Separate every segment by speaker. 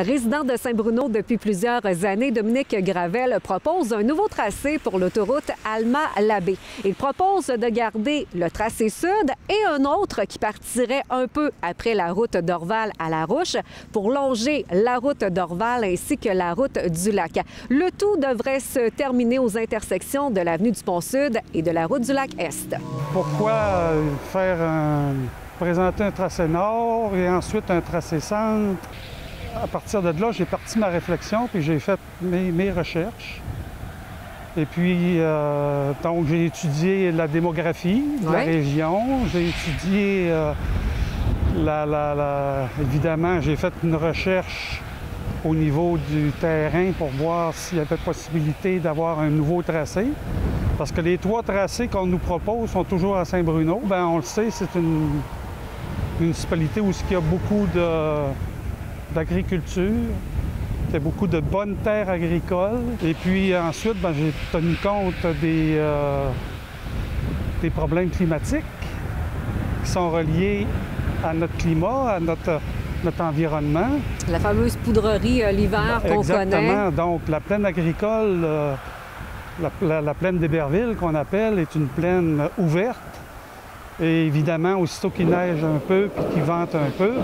Speaker 1: Résident de Saint-Bruno depuis plusieurs années, Dominique Gravel propose un nouveau tracé pour l'autoroute Alma-Labbé. Il propose de garder le tracé sud et un autre qui partirait un peu après la route d'Orval à La Rouche pour longer la route d'Orval ainsi que la route du Lac. Le tout devrait se terminer aux intersections de l'avenue du Pont-Sud et de la route du Lac-Est.
Speaker 2: Pourquoi présenter un tracé nord et ensuite un tracé centre? À partir de là, j'ai parti ma réflexion puis j'ai fait mes recherches. Et puis, donc, j'ai étudié la démographie de la région. J'ai étudié, évidemment, j'ai fait une recherche au niveau du terrain pour voir s'il y avait possibilité d'avoir un nouveau tracé. Parce que les trois tracés qu'on nous propose sont toujours à Saint-Bruno. Bien, on le sait, c'est une municipalité où il y a beaucoup d'agriculture, il y a beaucoup de bonnes terres agricoles. Et puis ensuite, j'ai tenu compte des problèmes climatiques qui sont reliés à notre climat, à notre environnement.
Speaker 1: La fameuse poudrerie l'hiver qu'on connaît.
Speaker 2: Exactement. Donc, la plaine agricole, la plaine d'Héberville qu'on appelle, est une plaine ouverte. Et évidemment, aussitôt qu'il neige un peu puis qu'il vente un peu,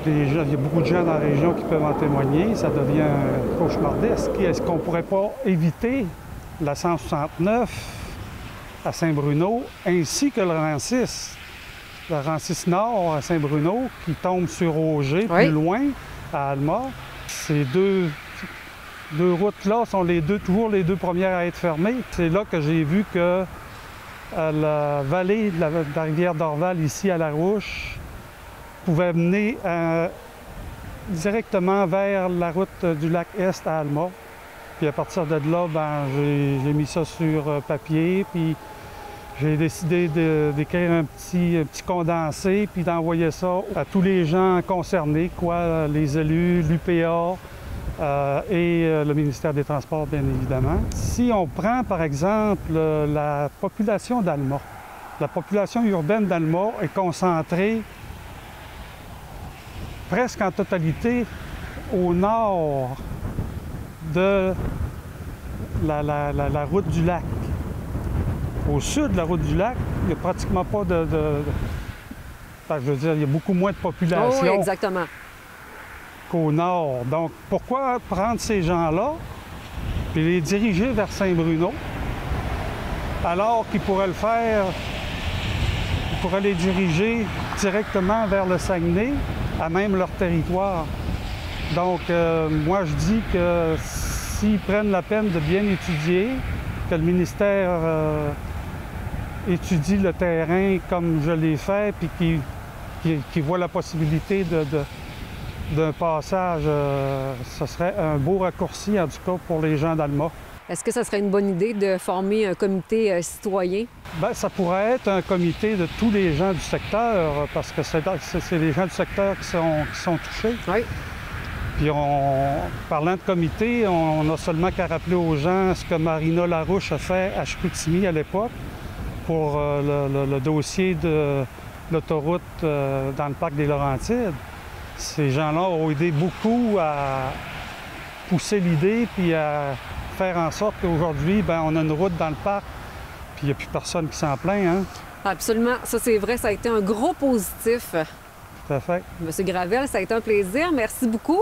Speaker 2: il y a beaucoup de gens dans la région qui peuvent en témoigner. Ça devient cauchemardesque. Est-ce qu'on ne pourrait pas éviter la 169 à Saint-Bruno ainsi que le rang 6? Le rang 6 nord à Saint-Bruno qui tombe sur Auger, plus loin, à Alma. Ces deux routes-là sont toujours les deux premières à être fermées. C'est là que j'ai vu que la vallée de la rivière d'Orval, ici à La Rouche, pouvait mener directement vers la route du Lac-Est à Alma. Puis à partir de là, j'ai mis ça sur papier, puis j'ai décidé d'écrire un petit condensé, puis d'envoyer ça à tous les gens concernés, les élus, l'UPA et le ministère des Transports, bien évidemment. Si on prend, par exemple, la population d'Alma, la population urbaine d'Alma est concentrée presque en totalité au nord de la route du lac. Au sud de la route du lac, il n'y a pratiquement pas je veux dire, il y a beaucoup moins de population
Speaker 1: oui, exactement.
Speaker 2: qu'au nord. Donc, pourquoi prendre ces gens-là et les diriger vers Saint-Bruno, alors qu'ils pourraient le faire, ils pourraient les diriger directement vers le Saguenay, à même leur territoire. Donc, moi, je dis que s'ils prennent la peine de bien étudier, que le ministère étudie le terrain comme je l'ai fait, puis qui voit la possibilité d'un passage, ce serait un beau raccourci, en tout cas, pour les gens d'Alma.
Speaker 1: Est-ce que ça serait une bonne idée de former un comité citoyen? Bien,
Speaker 2: ça pourrait être un comité de tous les gens du secteur, parce que c'est les gens du secteur qui sont touchés.
Speaker 1: Oui.
Speaker 2: Puis, parlant de comité, on n'a seulement qu'à rappeler aux gens ce que Marina Larouche a fait à Chicoutimi à l'époque pour le dossier de l'autoroute dans le parc des Laurentides. Ces gens-là ont aidé beaucoup à pousser l'idée puis à faire en sorte qu'aujourd'hui, on a une route dans le parc, puis il n'y a plus personne qui s'en plaint. Hein?
Speaker 1: Absolument. Ça, c'est vrai. Ça a été un gros positif.
Speaker 2: Tout à fait.
Speaker 1: Monsieur Gravel, ça a été un plaisir. Merci beaucoup.